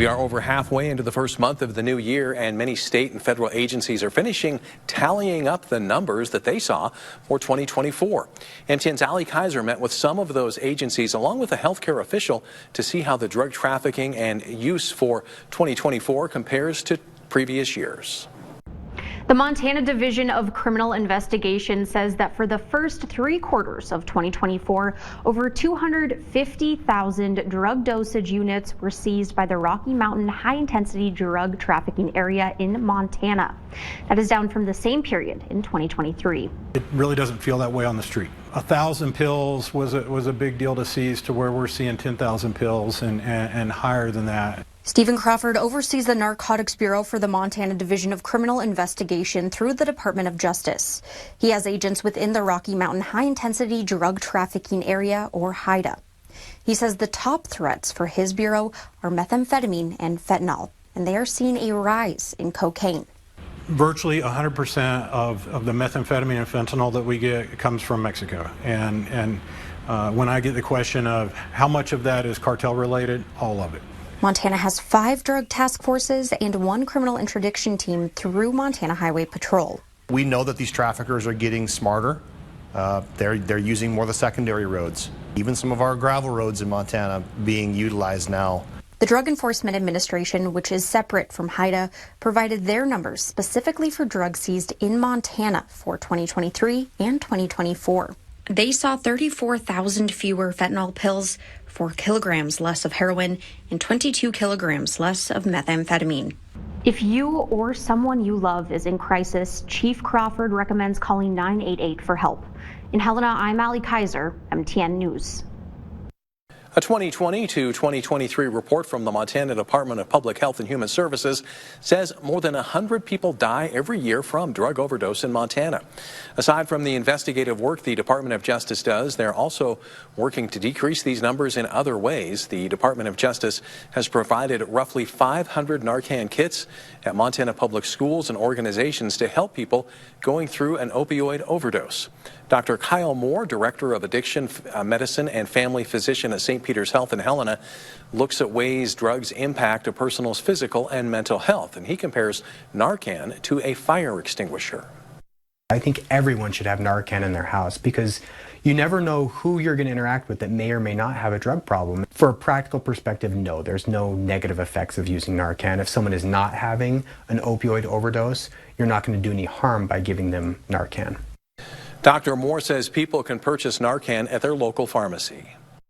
We are over halfway into the first month of the new year, and many state and federal agencies are finishing tallying up the numbers that they saw for 2024. MTN's Ali Kaiser met with some of those agencies along with a healthcare official to see how the drug trafficking and use for 2024 compares to previous years. The Montana Division of Criminal Investigation says that for the first 3 quarters of 2024, over 250,000 drug dosage units were seized by the Rocky Mountain high-intensity drug trafficking area in Montana. That is down from the same period in 2023. It really doesn't feel that way on the street. 1,000 pills was a big deal to seize, to where we're seeing 10,000 pills and higher than that. Stephen Crawford oversees the Narcotics Bureau for the Montana Division of Criminal Investigation through the Department of Justice. He has agents within the Rocky Mountain High-Intensity Drug Trafficking Area, or HIDA. He says the top threats for his bureau are methamphetamine and fentanyl, and they are seeing a rise in cocaine. Virtually 100% of the methamphetamine and fentanyl that we get comes from Mexico. And when I get the question of how much of that is cartel related, all of it. Montana has 5 drug task forces and 1 criminal interdiction team through Montana Highway Patrol. We know that these traffickers are getting smarter. They're using more of the secondary roads. Even some of our gravel roads in Montana being utilized now. The Drug Enforcement Administration, which is separate from HIDA, provided their numbers specifically for drugs seized in Montana for 2023 and 2024. They saw 34,000 fewer fentanyl pills, 4 kilograms less of heroin, and 22 kilograms less of methamphetamine. If you or someone you love is in crisis, Chief Crawford recommends calling 988 for help. In Helena, I'm Ali Kaiser, MTN News. A 2020 to 2023 report from the Montana Department of Public Health and Human Services says more than 100 people die every year from drug overdose in Montana. Aside from the investigative work the Department of Justice does, they're also working to decrease these numbers in other ways. The Department of Justice has provided roughly 500 Narcan kits at Montana public schools and organizations to help people going through an opioid overdose. Dr. Kyle Moore, Director of Addiction Medicine and Family Physician at St. Peter's Health in Helena, looks at ways drugs impact a person's physical and mental health, and he compares Narcan to a fire extinguisher. I think everyone should have Narcan in their house because you never know who you're going to interact with that may or may not have a drug problem. For a practical perspective, no, there's no negative effects of using Narcan. If someone is not having an opioid overdose, you're not going to do any harm by giving them Narcan. Dr. Moore says people can purchase Narcan at their local pharmacy.